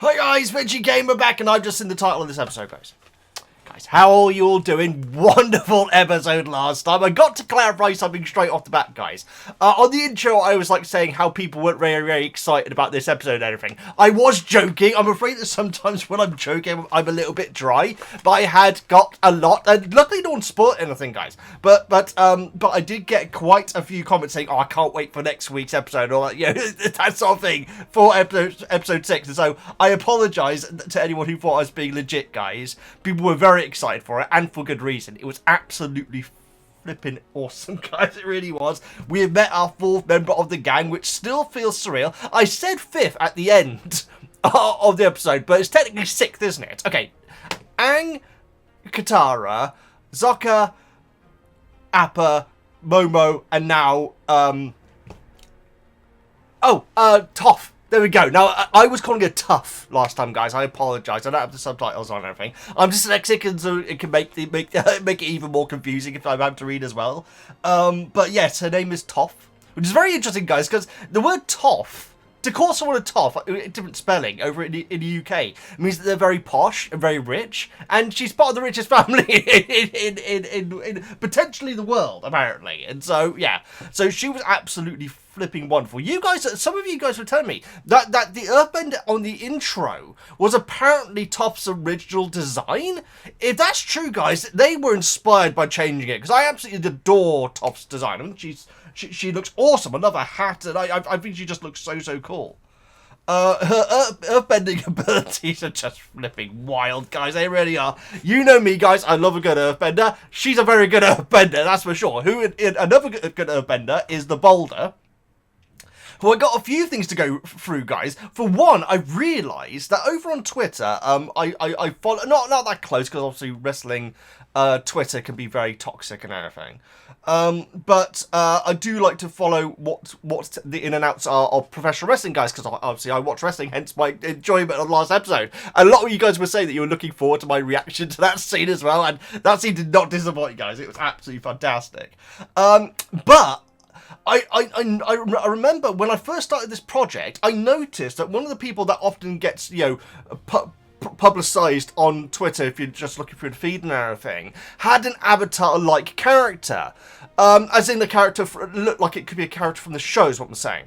Hi guys, Veggie Gamer back, and I've just seen the title of this episode, guys. Guys, how are you all doing? Wonderful episode last time. I got to clarify something straight off the bat, guys. On the intro, I was like saying how people weren't very excited about this episode and everything. I was joking. I'm afraid that sometimes when I'm joking, I'm a little bit dry. But I had got a lot, and luckily no one spoiled anything, guys. But I did get quite a few comments saying, "Oh, I can't wait for next week's episode," or that sort of thing for episode 6. And so I apologise to anyone who thought I was being legit, guys. People were very excited for it, and for good reason. It was absolutely flipping awesome, guys. It really was. We have met our 4th member of the gang, which still feels surreal. I said 5th at the end of the episode, but it's technically 6th, isn't it? Okay. Aang, Katara, Sokka, Appa, Momo, and now Toph. There we go. Now, I was calling it tough last time, guys. I apologise. I don't have the subtitles on and everything. I'm dyslexic, and so it can make it even more confusing if I'm having to read as well. But yes, her name is Toph, which is very interesting, guys, because the word Toph, to call someone a Toph, a different spelling over in the UK, means that they're very posh and very rich, and she's part of the richest family in potentially the world, apparently. And so, yeah. So she was absolutely flipping wonderful. You guys, some of you guys were telling me that the Airbender on the intro was apparently Toph's original design. If that's true, guys, they were inspired by changing it, because I absolutely adore Toph's design. I mean, she looks awesome. I love her hat, and I think she just looks so cool. Her earthbending abilities are just flipping wild, guys. They really are. You know me, guys. I love a good earthbender. She's a very good earthbender, that's for sure. Another good earthbender is the Boulder. Well, I got a few things to go through, guys. For one, I realised that over on Twitter, I follow, not that close, because obviously wrestling Twitter can be very toxic and everything. But I do like to follow what the in and outs are of professional wrestling, guys, because obviously I watch wrestling, hence my enjoyment of the last episode. A lot of you guys were saying that you were looking forward to my reaction to that scene as well, and that scene did not disappoint you guys. It was absolutely fantastic. But I remember when I first started this project, I noticed that one of the people that often gets, publicised on Twitter, if you're just looking through the feed and everything, had an Avatar-like character. As in the character looked like it could be a character from the show, is what I'm saying.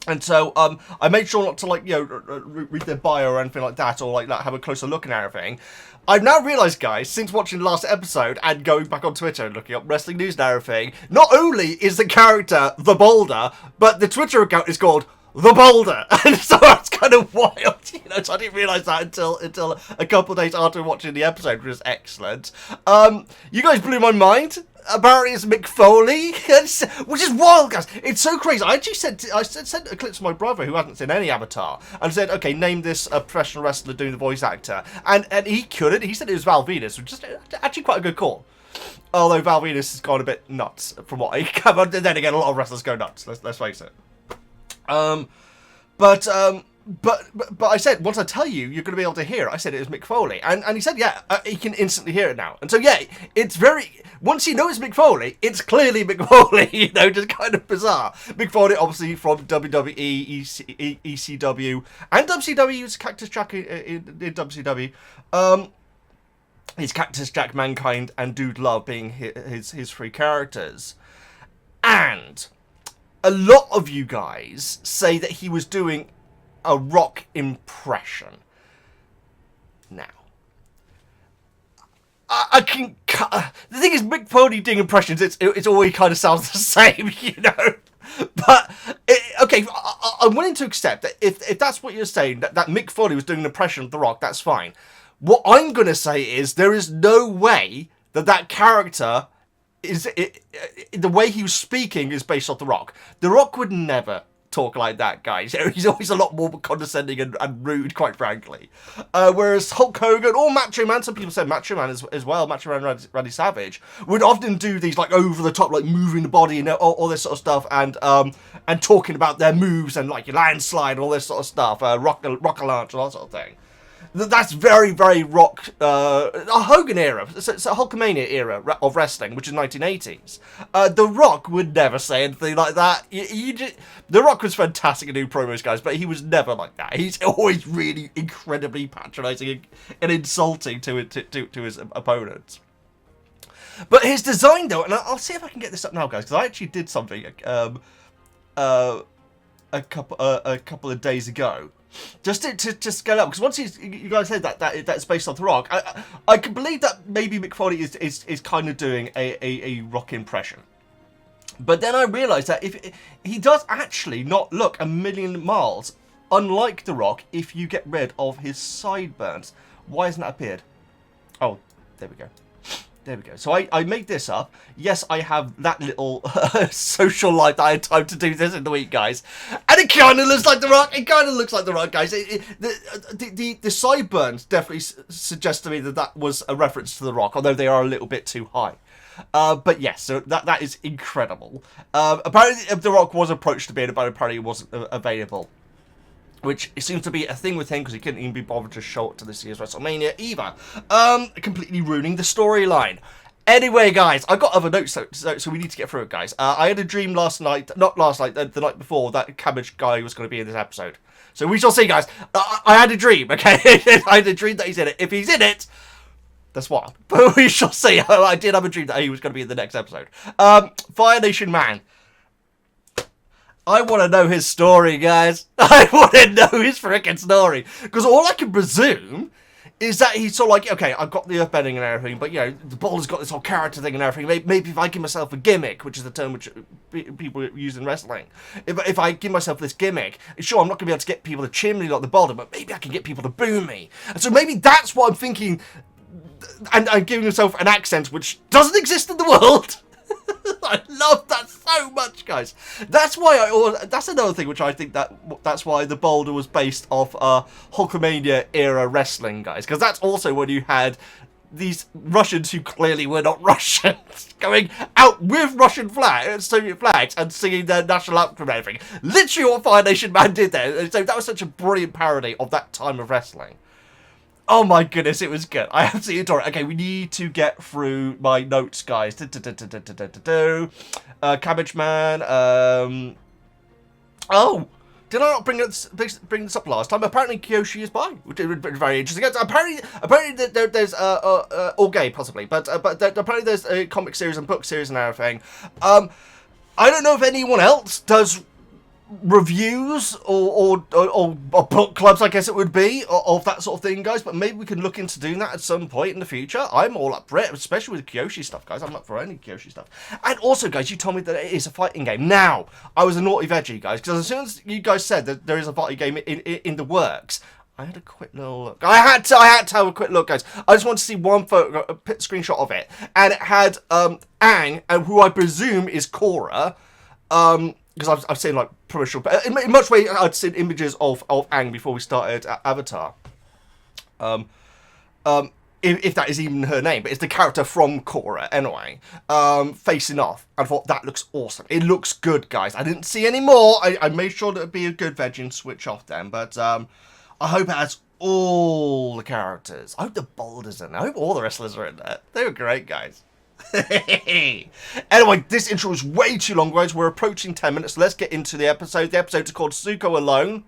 And so I made sure not to read their bio or anything like that, or have a closer look and everything. I've now realised, guys, since watching the last episode and going back on Twitter and looking up wrestling news and everything, not only is the character the Boulder, but the Twitter account is called The Boulder. And so that's kind of wild, so I didn't realise that until a couple of days after watching the episode, which was excellent. You guys blew my mind. Apparently it's Mick Foley, which is wild, guys. It's so crazy. I actually sent a clip to my brother who hasn't seen any Avatar, and said, okay, name this a professional wrestler doing the voice actor. And he couldn't. He said it was Val Venus, which is actually quite a good call. Although Val Venus has gone a bit nuts, from what I come on. Then again, a lot of wrestlers go nuts, let's face it. But I said, once I tell you, you're going to be able to hear it. I said it was Mick Foley. And he said, yeah, he can instantly hear it now. And so, yeah, it's very... Once you know it's Mick Foley, it's clearly Mick Foley, just kind of bizarre. Mick Foley, obviously, from WWE, ECW, and WCW. He's Cactus Jack in WCW. He's Cactus Jack, Mankind, and Dude Love being his 3 characters. And a lot of you guys say that he was doing a Rock impression. Now, I can. The thing is, Mick Foley doing impressions, it always kind of sounds the same, But okay, I'm willing to accept that if that's what you're saying, that Mick Foley was doing an impression of The Rock, that's fine. What I'm gonna say is there is no way that character is the way he was speaking is based off The Rock. The Rock would never talk like that, guys. He's always a lot more condescending and rude, quite frankly. Whereas Hulk Hogan or Macho Man, some people say Macho Man as well, Macho Man Randy Savage, would often do these over the top, moving the body and all this sort of stuff, and talking about their moves and landslide and all this sort of stuff, rock a launch and all that sort of thing. That's very, very Rock, a Hogan era. It's a Hulkamania era of wrestling, which is 1980s. The Rock would never say anything like that. The Rock was fantastic at doing promos, guys, but he was never like that. He's always really incredibly patronising and insulting to his opponents. But his design, though, and I'll see if I can get this up now, guys, because I actually did something a couple of days ago. Just to scale up, because once you guys said that's based off The Rock, I can believe that maybe Mick Foley is kind of doing a Rock impression. But then I realised that if he does actually not look a million miles unlike The Rock if you get rid of his sideburns. Why hasn't that appeared? Oh, there we go. There we go. So I made this up. Yes, I have that little social life that I had time to do this in the week, guys. And it kind of looks like The Rock. It kind of looks like The Rock, guys. The sideburns definitely suggest to me that was a reference to The Rock, although they are a little bit too high. But yes, so that is incredible. Apparently, The Rock was approached to be in it, but apparently it wasn't available. Which seems to be a thing with him because he couldn't even be bothered to show up to this year's WrestleMania either. Completely ruining the storyline. Anyway, guys, I got other notes, so we need to get through it, guys. I had a dream last night, not last night, the night before, that Cabbage guy was going to be in this episode. So we shall see, guys. I had a dream, okay? I had a dream that he's in it. If he's in it, that's wild. But we shall see. I did have a dream that he was going to be in the next episode. Fire Nation Man. I want to know his story, guys. I want to know his freaking story. Because all I can presume is that he's sort of like, okay, I've got the earthbending and everything, but, you know, the Boulder's got this whole character thing and everything. Maybe if I give myself a gimmick, which is the term which people use in wrestling. If I give myself this gimmick, sure, I'm not going to be able to get people to cheer me like the Boulder, but maybe I can get people to boo me. And so maybe that's what I'm thinking. And I'm giving myself an accent which doesn't exist in the world. I love that so much, guys. That's why that's another thing which I think that's why the Boulder was based off Hulkamania era wrestling, guys. Because that's also when you had these Russians who clearly were not Russians going out with Russian flags, Soviet flags, and singing their national anthem and everything. Literally what Fire Nation Man did there. So that was such a brilliant parody of that time of wrestling. Oh my goodness, it was good. I absolutely adore it. Okay, we need to get through my notes, guys. Cabbage Man. Oh, did I not bring this up last time? Apparently, Kyoshi is bi, which is very interesting. Apparently, there's all gay possibly, but apparently there's a comic series and book series and everything. I don't know if anyone else does reviews or book clubs, I guess it would be, of that sort of thing, guys, but maybe we can look into doing that at some point in the future. I'm all up for it, especially with Kyoshi stuff, guys. I'm up for any Kyoshi stuff. And also, guys, you told me that it is a fighting game. Now, I was a naughty veggie, guys, because as soon as you guys said that there is a fighting game in the works, I had a quick little look. I had to have a quick look, guys. I just wanted to see one photo, a screenshot of it, and it had Aang, who I presume is Korra, because I've seen like promotional, in much way I'd seen images of Aang before we started Avatar. If that is even her name, but it's the character from Korra anyway, facing off. I thought that looks awesome. It looks good, guys. I didn't see any more. I made sure that it'd be a good veg and switch off then, but I hope it has all the characters. I hope the Boulder's in there. I hope all the wrestlers are in there. They were great, guys. Anyway, this intro is way too long, guys. We're approaching 10 minutes. So let's get into the episode. The episode is called Zuko Alone.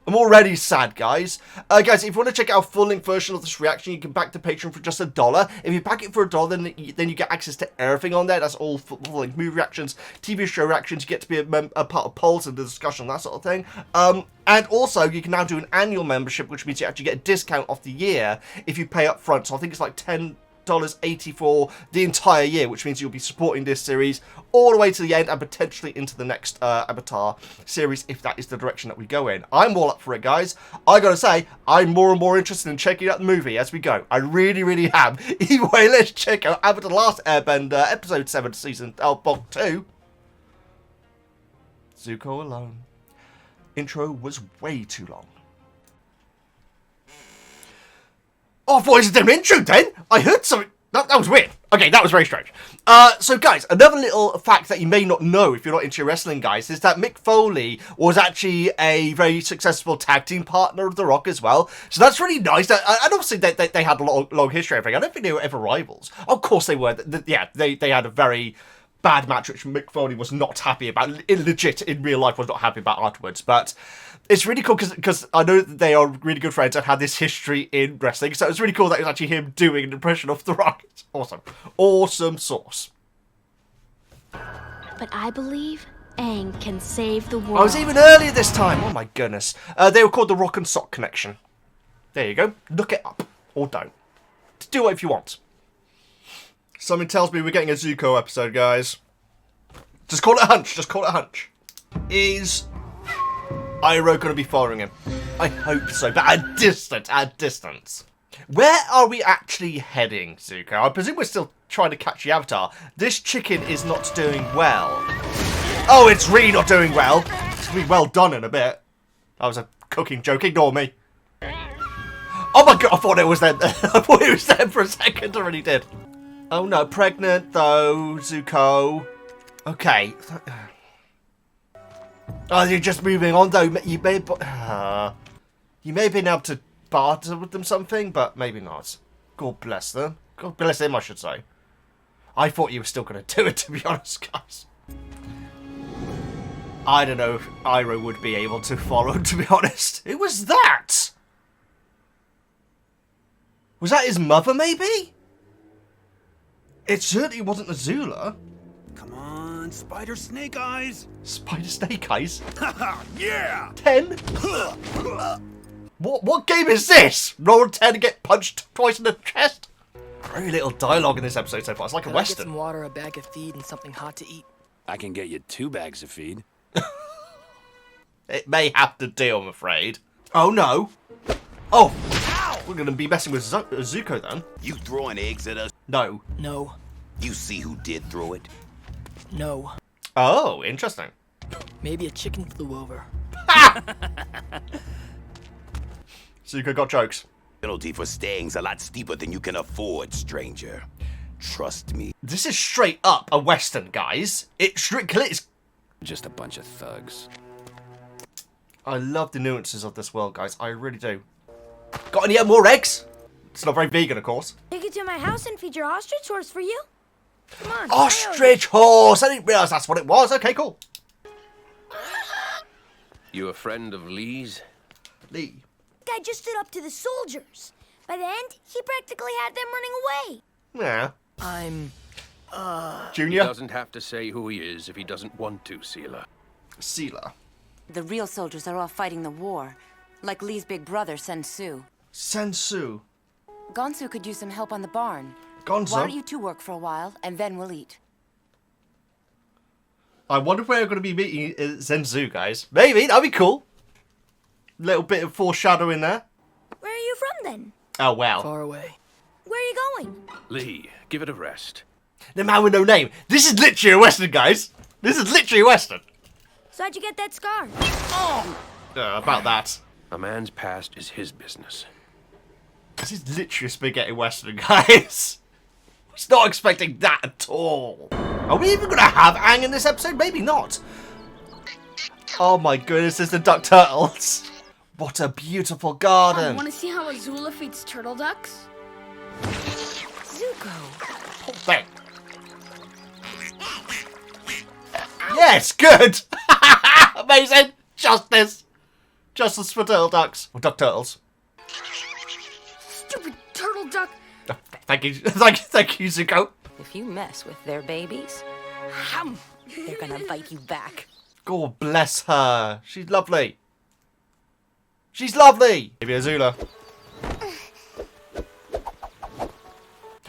I'm already sad, guys. Guys, if you want to check out a full-length version of this reaction, you can back the Patreon for just $1. If you back it for $1, then you get access to everything on there. That's all full-length movie reactions, TV show reactions. You get to be a part of polls and the discussion, that sort of thing. And also, you can now do an annual membership, which means you actually get a discount off the year if you pay up front. So I think it's like $10.80 for the entire year, which means you'll be supporting this series all the way to the end and potentially into the next Avatar series if that is the direction that we go in. I'm all up for it, guys. I gotta say, I'm more and more interested in checking out the movie as we go. I really, really am. Either way, let's check out Avatar: The Last Airbender, Episode 7, Season Book 2. Zuko Alone. Intro was way too long. Oh, I thought it was a different intro then. I heard something. That was weird. Okay, that was very strange. So guys, another little fact that you may not know if you're not into wrestling, guys, is that Mick Foley was actually a very successful tag team partner of The Rock as well. So that's really nice. And obviously they had a long history and everything. I don't think they were ever rivals. Of course they were. Yeah, they had a very bad match, which Mick Foley was not happy about. Legit, in real life, was not happy about afterwards. But it's really cool because I know that they are really good friends and had this history in wrestling. So it's really cool that it was actually him doing an impression of The Rock. It's awesome. Awesome sauce. But I believe Aang can save the world. I was even earlier this time. Oh my goodness. They were called the Rock and Sock Connection. There you go. Look it up. Or don't. Do it if you want. Something tells me we're getting a Zuko episode, guys. Just call it a hunch. Just call it a hunch. Is Iroh going to be following him? I hope so, but at distance. Where are we actually heading, Zuko? I presume we're still trying to catch the Avatar. This chicken is not doing well. Oh, it's really not doing well. It's going to be well done in a bit. That was a cooking joke. Ignore me. Oh my god, I thought it was them. I thought it was them for a second. I really did. Oh no, pregnant though, Zuko. Okay. Oh, you're just moving on though. You may have been able to barter with them something, but maybe not. God bless them. God bless him, I should say. I thought you were still going to do it, to be honest, guys. I don't know if Iroh would be able to follow, to be honest. Who was that? Was that his mother, maybe? It certainly wasn't Azula. Come on, Spider Snake Eyes. Spider Snake Eyes? Yeah! 10? What game is this? Roll 10 and get punched twice in the chest? Very little dialogue in this episode so far. It's like a western. Get some water, a bag of feed, and something hot to eat. I can get you 2 bags of feed. It may have to do, I'm afraid. Oh no. Oh, ow! We're going to be messing with Zuko then. You throwing eggs at us? No. No. You see who did throw it? No. Oh, interesting. Maybe a chicken flew over. Zuko got jokes. Penalty for staying's a lot steeper than you can afford, stranger. Trust me. This is straight up a western, guys. It's Just a bunch of thugs. I love the nuances of this world, guys. I really do. Got any more eggs? It's not very vegan, of course. Take it to my house and feed your ostrich horse for you. Come on. Ostrich horse! I didn't realise that's what it was. Okay, cool. You a friend of Lee's? Lee. Guy just stood up to the soldiers. By the end, he practically had them running away. Yeah. I'm... He Junior? doesn't have to say who he is if he doesn't want to, Seela. Seela. The real soldiers are all fighting the war, like Lee's big brother, Sensu. Sensu. Gonsu could use some help on the barn. Gonzo? Why don't you two work for a while, and then we'll eat? I wonder if we're going to be meeting Senzu, guys. Maybe. That'd be cool. Little bit of foreshadowing there. Where are you from, then? Oh, wow. far away. Where are you going? Lee, give it a rest. The man with no name. This is literally a western, guys. This is literally a western. So how'd you get that scar? About that. A man's past is his business. This is literally a spaghetti western, guys. I was not expecting that at all. Are we even going to have Aang in this episode? Maybe not. Oh my goodness, there's the duck turtles. What a beautiful garden. Want to see how Azula feeds turtle ducks? Zuko. Oh, there. Yes, good. Amazing. Justice. Justice for turtle ducks. Or duck turtles. Stupid turtle duck. Thank you. Thank you, Zuko. If you mess with their babies, they're gonna bite you back. God bless her. She's lovely. She's lovely. Maybe Azula.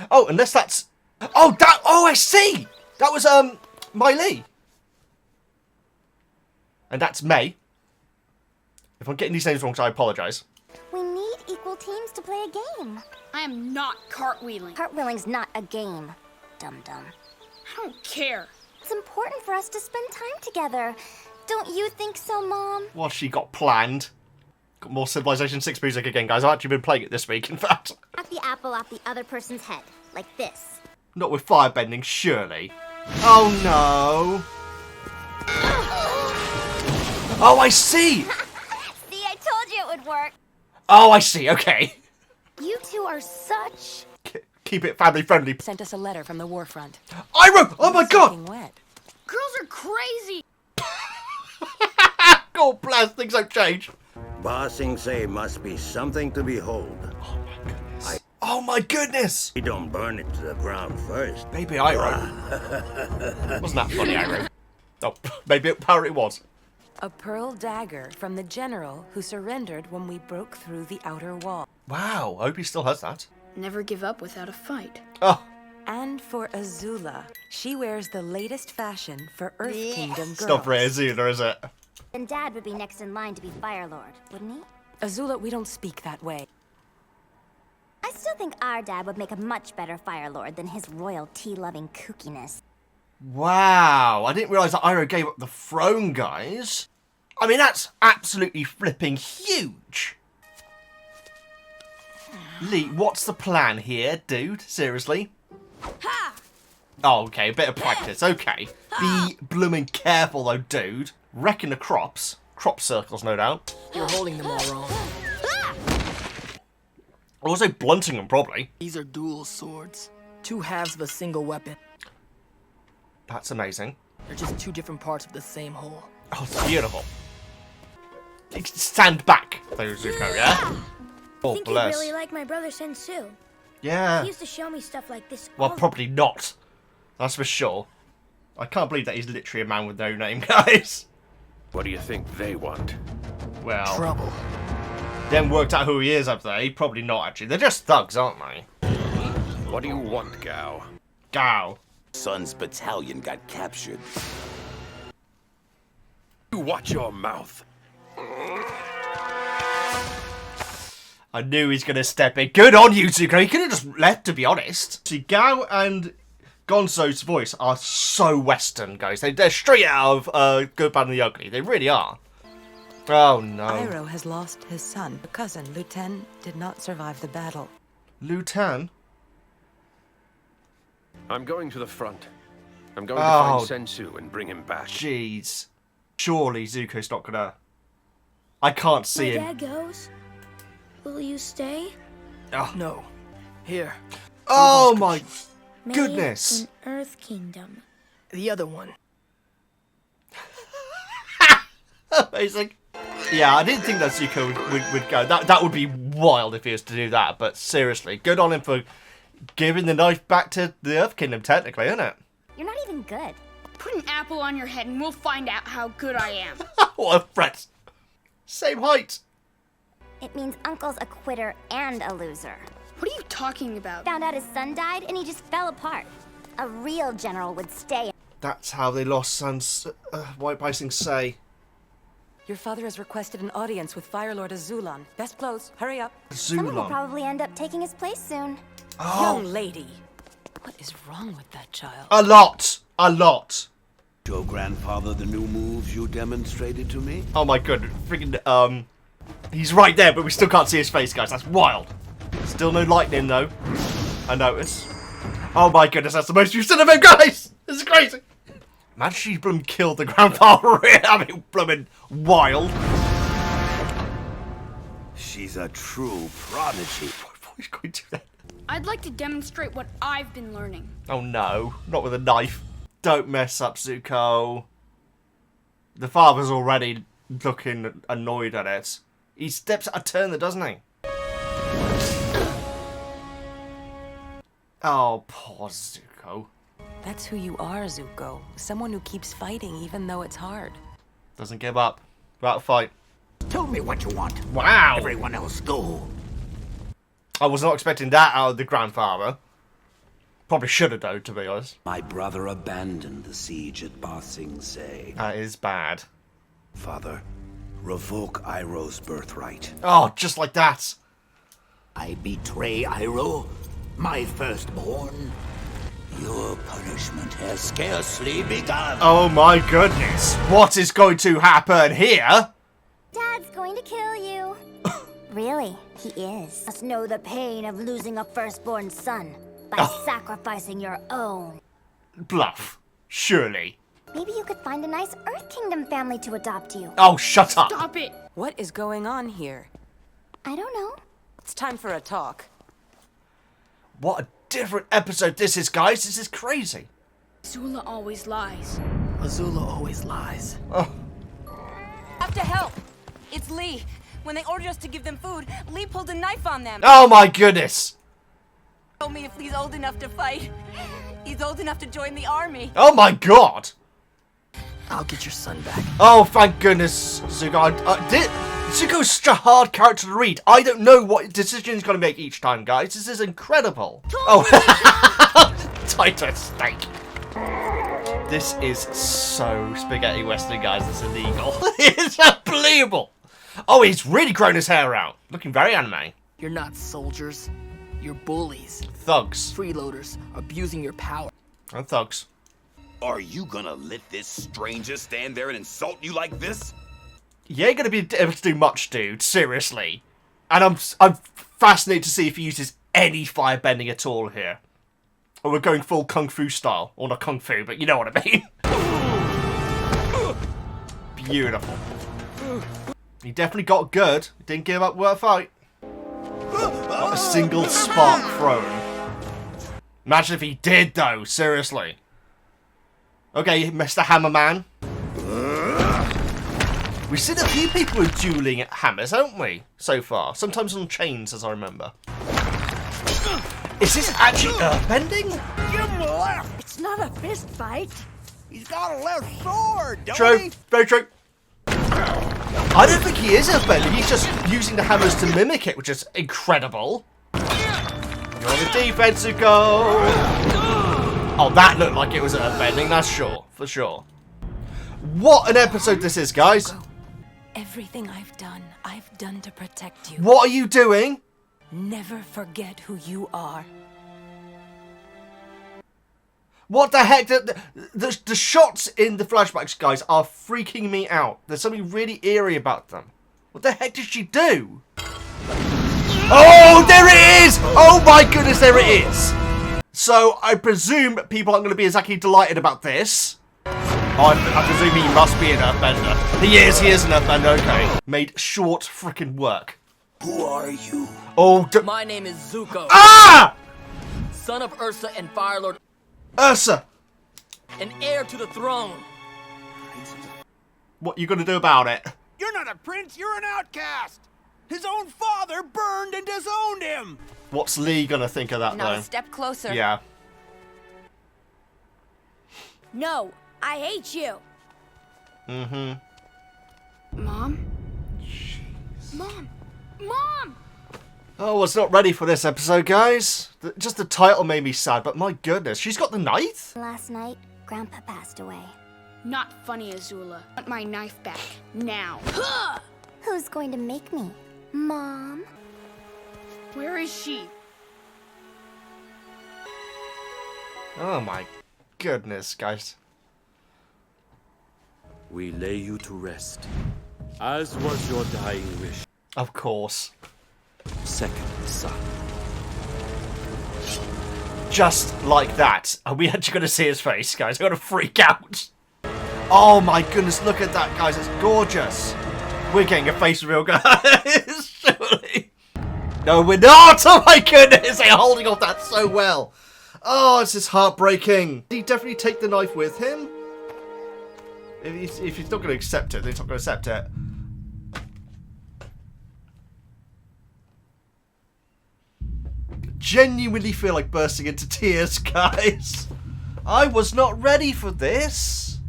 Oh, unless that's... Oh, that... Oh, I see. That was, Mai Lee. And that's May. If I'm getting these names wrong, so I apologise. We need equal teams to play a game. I am not cartwheeling. Cartwheeling's not a game, dum-dum. I don't care. It's important for us to spend time together. Don't you think so, Mom? What's she got planned? Got more Civilization 6 music again, guys. I've actually been playing it this week, in fact. At the apple off the other person's head, like this. Not with firebending, surely. Oh no. Oh, I see. See, I told you it would work. Oh, I see. Okay. You two are such... Keep it family friendly. Sent us a letter from the war front. Iroh! Oh my god! Soaking wet. Girls are crazy. God bless, things have changed. Ba Sing Se must be something to behold. Oh my goodness! We don't burn it to the ground first. Maybe Iroh. Wasn't that funny, Iroh? Oh, maybe apparently it was. A pearl dagger from the general who surrendered when we broke through the outer wall. Wow, I hope he still has that. Never give up without a fight. Oh, And for Azula, she wears the latest fashion for Earth Kingdom girls. it's not for Azula, is it? Then Dad would be next in line to be Fire Lord, wouldn't he? Azula, we don't speak that way. I still think our dad would make a much better Fire Lord than his royal tea-loving kookiness. Wow, I didn't realise that Iroh gave up the throne, guys. I mean, that's absolutely flipping huge. Lee, what's the plan here, dude? Seriously? Oh, okay, a bit of practice, okay. Be blooming careful, though, dude. Wrecking the crops. Crop circles, no doubt. You're holding them all wrong. Also blunting them, probably. These are dual swords. Two halves of a single weapon. That's amazing. They're just two different parts of the same whole. Oh, it's beautiful. Stand back, though, Zuko, yeah? I Oh, think bless. you really like my brother Sensu. Yeah. He used to show me stuff like this. Well, all the probably not. That's for sure. I can't believe that he's literally a man with no name, guys. What do you think they want? Well, Trouble. they haven't worked out who he is, have they? Probably not, actually. They're just thugs, aren't they? What do you want, Gao? Gao. Son's battalion got captured. You watch your mouth. I knew he's going to step in. Good on you, Zuko. He could have just left, to be honest. See, Gao and Gonzo's voice are so Western, guys. They're straight out of Good, Bad, and the Ugly. They really are. Oh, no. Iroh has lost his son. A cousin, Luten, did not survive the battle. Lutan? I'm going to the front. I'm going to Oh. find Sensu and bring him back. Jeez. Surely Zuko's not going to... I can't see My him. dad goes. Will you stay? No. Here. Oh, my May goodness. in Earth Kingdom. The other one. Amazing. Yeah, I didn't think that Zuko would go. That would be wild if he was to do that. But seriously, good on him for giving the knife back to the Earth Kingdom, technically, isn't it? You're not even good. Put an apple on your head and we'll find out how good I am. What a threat. Same height. It means Uncle's a quitter and a loser. What are you talking about? Found out his son died and he just fell apart. A real general would stay. That's how they lost Sans White Bison say. Your father has requested an audience with Fire Lord Azulan. Best clothes, hurry up. Someone will Zulon. probably end up taking his place soon. Young lady. What is wrong with that child? A lot. A lot. Show grandfather the new moves you demonstrated to me? Oh my god. Freaking, he's right there, but we still can't see his face, guys. That's wild. Still no lightning, though. I notice. Oh my goodness, that's the most you've seen of him, guys! This is crazy. Imagine she blooming killed the grandfather. I mean, blooming wild. She's a true prodigy. What is going to do that? I'd like to demonstrate what I've been learning. Oh no, not with a knife. Don't mess up, Zuko. The father's already looking annoyed at it. He steps out of turn, doesn't he? Oh, poor Zuko. That's who you are, Zuko. Someone who keeps fighting even though it's hard. Doesn't give up. About to fight. Tell me what you want. Wow. Everyone else go. I was not expecting that out of the grandfather. Probably should have, though, to be honest. My brother abandoned the siege at Ba Sing Se. That is bad. Father, revoke Iroh's birthright. Oh, just like that. I betray Iroh, my firstborn. Your punishment has scarcely begun. Oh my goodness. What is going to happen here? Dad's going to kill you. Really, he is. Must know the pain of losing a firstborn son. by sacrificing your own. Bluff. Surely. Maybe you could find a nice Earth Kingdom family to adopt you. Oh, shut up. Stop it! What is going on here? I don't know. It's time for a talk. What a different episode this is, guys. This is crazy. Zula always lies. Azula always lies. Oh, Have to help. It's Lee. When they ordered us to give them food, Lee pulled a knife on them. oh my goodness. Told me if Lee's old enough to fight, he's old enough to join the army. Oh my god. I'll get your son back. Oh, thank goodness, Zuko. Zuko's such a hard character to read. I don't know what decision he's going to make each time, guys. This is incredible. Oh, tighter steak. This is so spaghetti western, guys. It's illegal. It's unbelievable. Oh, he's really grown his hair out. Looking very anime. You're not soldiers. You're bullies. Thugs. Freeloaders abusing your power. And thugs. Are you gonna let this stranger stand there and insult you like this? You ain't gonna be able to do much, dude. Seriously. And I'm fascinated to see if he uses any firebending at all here. Or we're going full kung fu style. Or not kung fu, but you know what I mean. Beautiful. He definitely got good. He didn't give up without a fight. Not a single spark thrown. Imagine if he did, though. Seriously. Okay, Mr. Hammerman. We've seen a few people with dueling hammers, haven't we? So far. Sometimes on chains, as I remember. Is this actually earthbending? Give him a left. It's not a fist fight. He's got a left sword, don't True. he? Very true. I don't think he is earthbending. He's just using the hammers to mimic it, which is incredible. You're on the defense, Zuko. Oh, that looked like it was earthbending, that's sure. For sure. What an episode this is, guys. Everything I've done to protect you. What are you doing? Never forget who you are. What the heck? The shots in the flashbacks, guys, are freaking me out. There's something really eerie about them. What the heck did she do? Oh, there it is! Oh my goodness, there it is! So, I presume people aren't going to be exactly delighted about this. I presume he must be an earthbender. He is an earthbender, okay. Made short frickin' work. Who are you? Oh, My name is Zuko. Ah! Son of Ursa and Firelord, Ursa! and heir to the throne. What you gonna do about it? You're not a prince, you're an outcast. His own father burned and disowned him. What's Lee gonna think of that, Now though? a step closer. Yeah. No, I hate you. Mm-hmm. Mom? Mom! Mom! Oh, I was not ready for this episode, guys. Just the title made me sad, but my goodness, she's got the knife? Last night, Grandpa passed away. Not funny, Azula. I want my knife back. Now. Who's going to make me? Mom? Where is she? Oh my goodness, guys. We lay you to rest, as was your dying wish. Of course. Second son. Just like that. Are we actually going to see his face, guys? I'm going to freak out. Oh my goodness, look at that, guys. It's gorgeous. We're getting a face reveal, guys. Surely. No, we're not. Oh my goodness. They're holding off that so well. Oh, this is heartbreaking. Did he definitely take the knife with him? If he's not going to accept it, then he's not going to accept it. Genuinely feel like bursting into tears, guys. I was not ready for this.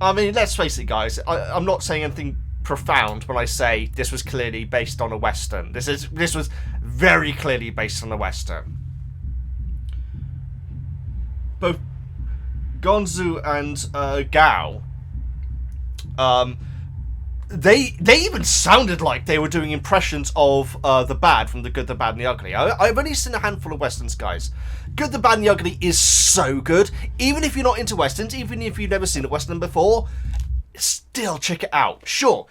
I mean, let's face it, guys. I'm not saying anything profound when I say this was clearly based on a Western. This was very clearly based on a Western. Both Gonzu and Gao, they even sounded like they were doing impressions of the bad from The Good, the Bad, and the Ugly. I've only seen a handful of Westerns, guys. Good, the Bad, and the Ugly is so good. Even if you're not into Westerns, even if you've never seen a Western before, still check it out. Sure,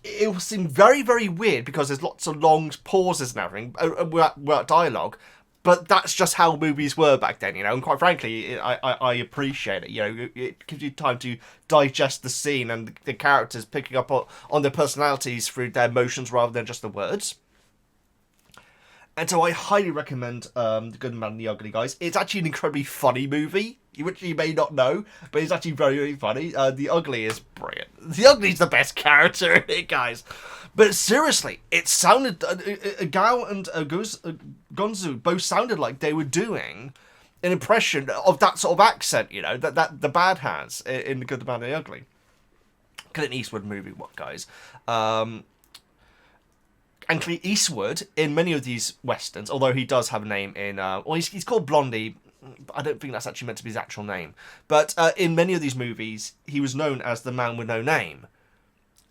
it will seem very, very weird because there's lots of long pauses and everything without dialogue. But that's just how movies were back then, you know. And quite frankly, I appreciate it. You know, it gives you time to digest the scene and the characters picking up on their personalities through their emotions rather than just the words. And so I highly recommend The Good, the Bad, and the Ugly, guys. It's actually an incredibly funny movie, which you may not know, but it's actually very, very funny. The Ugly is brilliant. The Ugly's the best character in it, guys. But seriously, it sounded... Gao and Gonzu both sounded like they were doing an impression of that sort of accent, you know, that the Bad has in The Good, the Bad, and the Ugly. Clint Eastwood movie, what, guys? And Clint Eastwood, in many of these westerns, although he does have a name in... well, he's called Blondie. I don't think that's actually meant to be his actual name. But in many of these movies, he was known as the man with no name.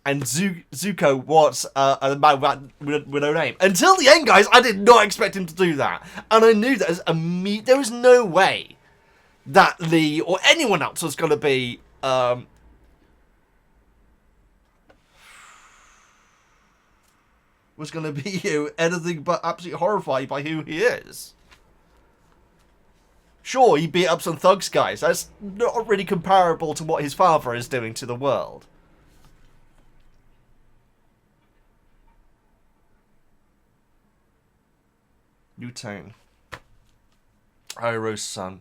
And Zuko was a man with no name. Until the end, guys, I did not expect him to do that. And I knew that there was no way that Lee or anyone else was going to be... was going to be anything but absolutely horrified by who he is. Sure, he beat up some thugs, guys. That's not really comparable to what his father is doing to the world. New tone. Iroh's son.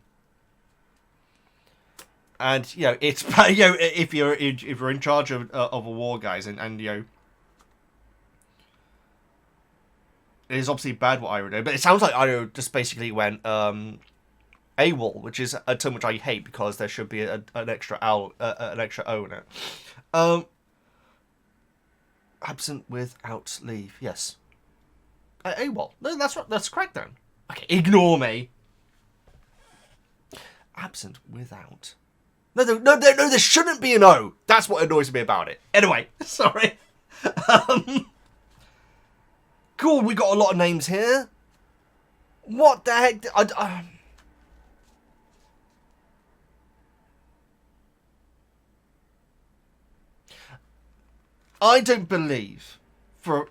And, you know, it's, you know, if you're in charge of a war, guys, and you know, it is obviously bad what Iroh did, but it sounds like Iroh just basically went AWOL, which is a term which I hate because there should be an extra O in it. Absent without leave. Yes. AWOL. No, that's right. That's correct then. Okay, ignore me. Absent without. No, there shouldn't be an O. That's what annoys me about it. Anyway, sorry. Cool, we got a lot of names here. What the heck? I don't believe for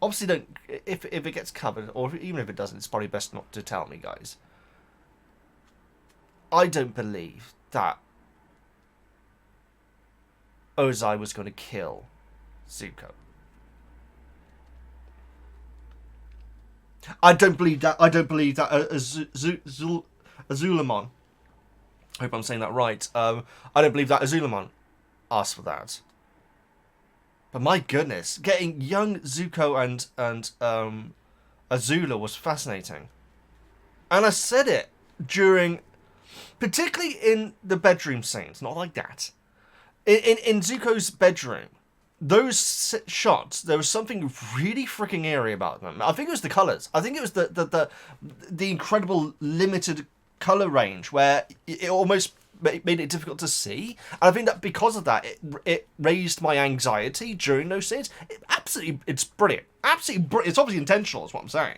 obviously don't if it gets covered, or even if it doesn't, it's probably best not to tell me, guys. I don't believe that Ozai was going to kill Zuko. I don't believe that. I don't believe that Azulamon. I hope I'm saying that right. I don't believe that Azulamon asked for that. But my goodness, getting young Zuko and Azula was fascinating. And I said it during, particularly in the bedroom scenes, not like that. In Zuko's bedroom, those shots, there was something really freaking eerie about them. I think it was the colours. I think it was the incredible limited colour range where it almost made it difficult to see. And I think that because of that, it raised my anxiety during those scenes. It's brilliant. Absolutely brilliant. It's obviously intentional, is what I'm saying.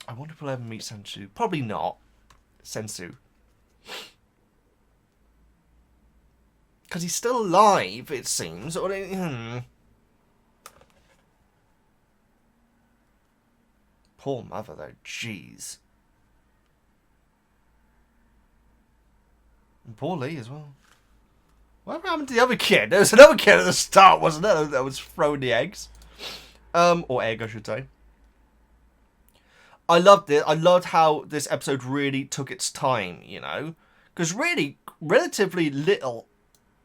I wonder if we'll ever meet Sensu. Probably not. Sensu. Because he's still alive, it seems. Poor mother, though. Jeez. And poor Lee as well. Whatever happened to the other kid? There was another kid at the start, wasn't there? That was throwing the eggs. Or egg, I should say. I loved it. I loved how this episode really took its time, you know? Because really, relatively little...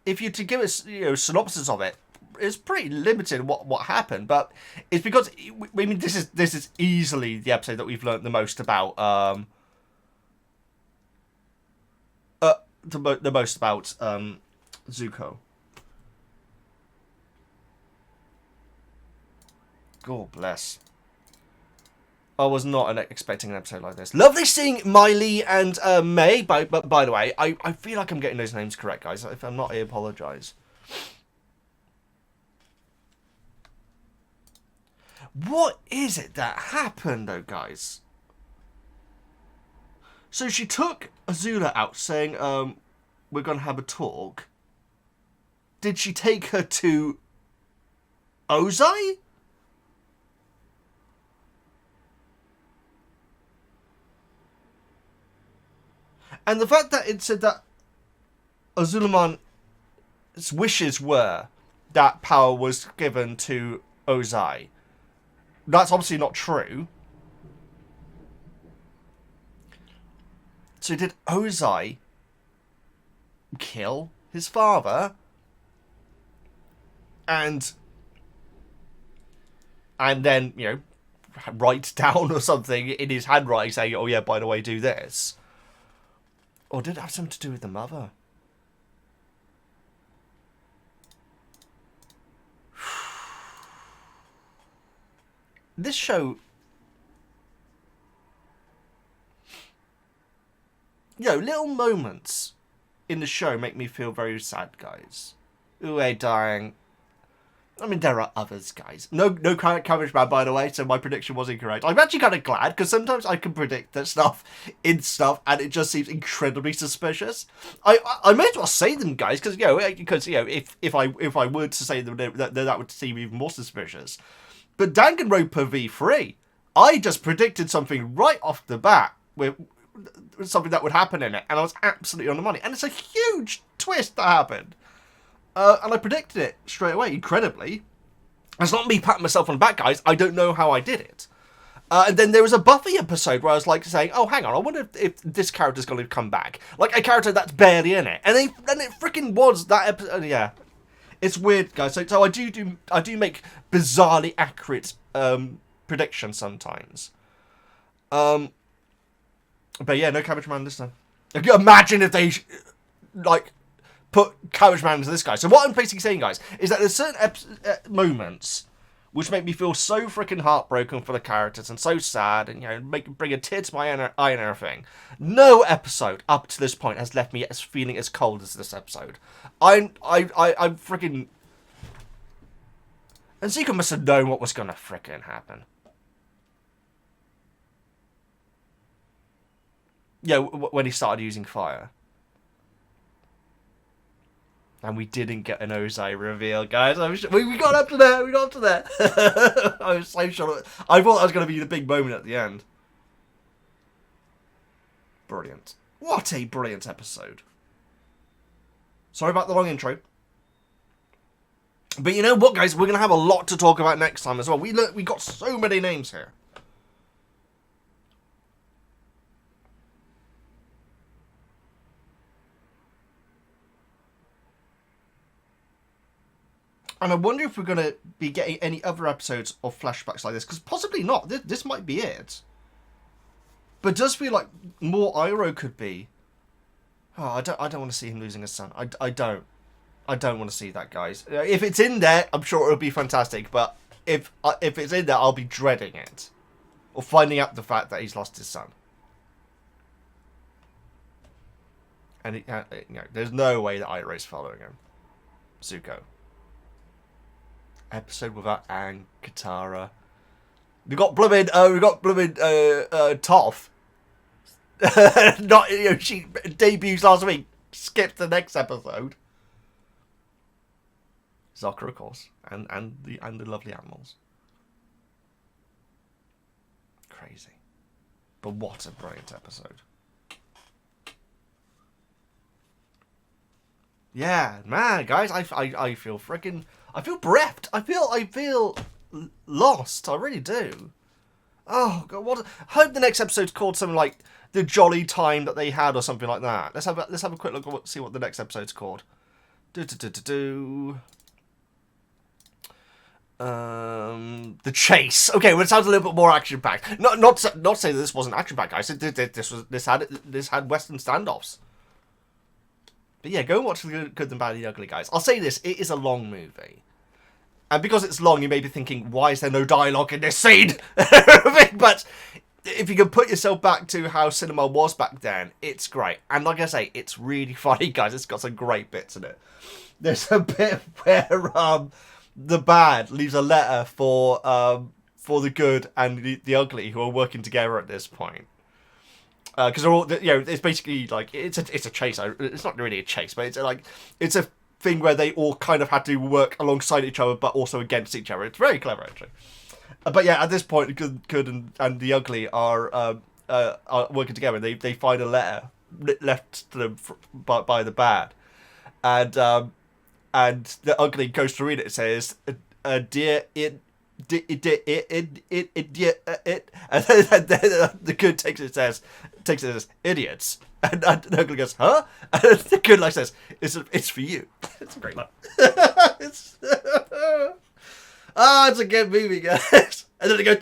If you're to give us, you know, synopsis of it, it's pretty limited what happened. But it's because I mean this is easily the episode that we've learned the most about. The most about Zuko. God bless. I was not expecting an episode like this. Lovely seeing Miley and May. By the way, I feel like I'm getting those names correct, guys. If I'm not, I apologise. What is it that happened, though, guys? So she took Azula out saying, we're going to have a talk. Did she take her to Ozai? And the fact that it said that Azulamon's wishes were that power was given to Ozai. That's obviously not true. So did Ozai kill his father? And then, you know, write down or something in his handwriting saying, oh yeah, by the way, do this. Or did it have something to do with the mother? This show, you know, little moments in the show make me feel very sad, guys. Uwe dying. I mean, there are others, guys. No Cabbage Man, by the way, so my prediction was incorrect. I'm actually kind of glad, because sometimes I can predict that stuff and it just seems incredibly suspicious. I may as well say them, guys, because, you know, if I were to say them, that would seem even more suspicious. But Danganronpa V3, I just predicted something right off the bat with something that would happen in it, and I was absolutely on the money. And it's a huge twist that happened. And I predicted it straight away, incredibly. It's not me patting myself on the back, guys. I don't know how I did it. And then there was a Buffy episode where I was like saying, oh, hang on, I wonder if this character's going to come back. Like a character that's barely in it. And it freaking was that episode. Yeah. It's weird, guys. So I do make bizarrely accurate predictions sometimes. But yeah, no Cabbage Man this time. Imagine if they put Cabbage Man into this guy. So what I'm basically saying, guys, is that there's certain moments which make me feel so freaking heartbroken for the characters and so sad, and, you know, bring a tear to my eye and everything. No episode up to this point has left me feeling as cold as this episode. I'm freaking. And Zuko must have known what was gonna freaking happen. Yeah, when he started using fire. And we didn't get an Ozai reveal, guys. We got up to there. We got up to there. I was so sure. I thought that was going to be the big moment at the end. Brilliant. What a brilliant episode. Sorry about the long intro. But you know what, guys? We're going to have a lot to talk about next time as well. We got so many names here. And I wonder if we're going to be getting any other episodes of flashbacks like this. Because possibly not. This might be it. But it does feel like more Iroh could be. Oh, I don't want to see him losing his son. I don't want to see that, guys. If it's in there, I'm sure it'll be fantastic. But if it's in there, I'll be dreading it. Or finding out the fact that he's lost his son. And there's no way that Iroh's following him. Zuko. Episode without Aang, Katara. We got blooming Toph. Not, you know, she debuts last week. Skipped the next episode. Sokka, of course, and the lovely animals. Crazy, but what a brilliant episode. Yeah, man, guys, I feel freaking. I feel bereft. I feel lost. I really do. Oh God, what? I hope the next episode's called something like "The Jolly Time That They Had" or something like that. Let's have a quick look. See what the next episode's called. The Chase. Okay, well, it sounds a little bit more action packed. Not say that this wasn't action packed, guys. This had Western standoffs. But yeah, go and watch The Good, the Bad, and the Ugly, guys. I'll say this: it is a long movie. And because it's long, you may be thinking, why is there no dialogue in this scene? But if you can put yourself back to how cinema was back then, it's great. And like I say, it's really funny, guys. It's got some great bits in it. There's a bit where the bad leaves a letter for the good and the ugly, who are working together at this point. because they're all, you know, it's basically like it's a chase. It's not really a chase, but it's a thing where they all kind of had to work alongside each other, but also against each other. It's very clever, actually. But yeah, at this point, Good and the Ugly are working together. They find a letter left to them by the Bad, and the Ugly goes to read it. It says, "Dear it." And then the Good takes it as idiots, and the Ugly goes, huh? And the Good like says, it's for you. It's a great line. It's it's a good movie, guys. And then they go,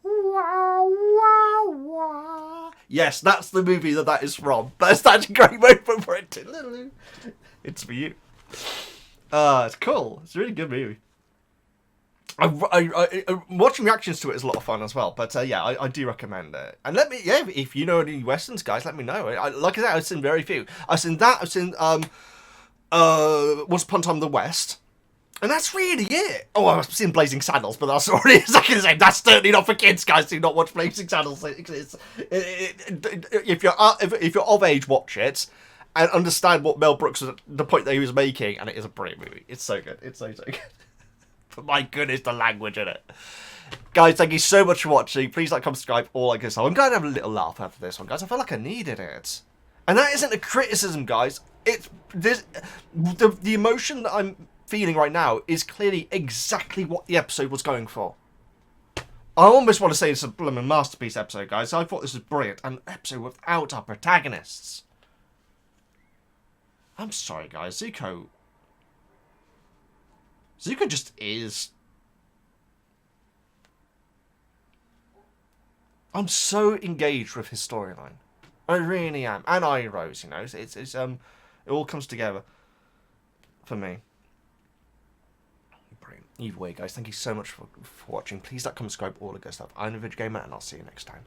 wow, wow, wow. Yes, that's the movie that is from. That's a great moment for it to. It's for you. It's cool. It's a really good movie. Watching reactions to it is a lot of fun as well, but yeah, I do recommend it. And let me, yeah, if you know any westerns, guys, let me know. Like I said, I've seen very few. I've seen Once Upon a Time in the West, and that's really it. Oh, I've seen Blazing Saddles, but that's already exactly the same. That's certainly not for kids, guys. Do not watch Blazing Saddles. If you're of age, watch it and understand what Mel Brooks was, the point that he was making, and it is a brilliant movie. It's so good. It's so good. But my goodness, the language in it. Guys, thank you so much for watching. Please like, comment, subscribe, all that good stuff. I'm going to have a little laugh after this one, guys. I feel like I needed it. And that isn't a criticism, guys. It's this, the emotion that I'm feeling right now is clearly exactly what the episode was going for. I almost want to say it's a blooming masterpiece episode, guys. I thought this was brilliant. An episode without our protagonists. I'm sorry, guys. Zuko just is. I'm so engaged with his storyline. I really am. And Iroh's, you know. It all comes together for me. Brilliant. Either way, guys, thank you so much for watching. Please like, comment, subscribe, all the good stuff. I'm the Veggie Gamer, and I'll see you next time.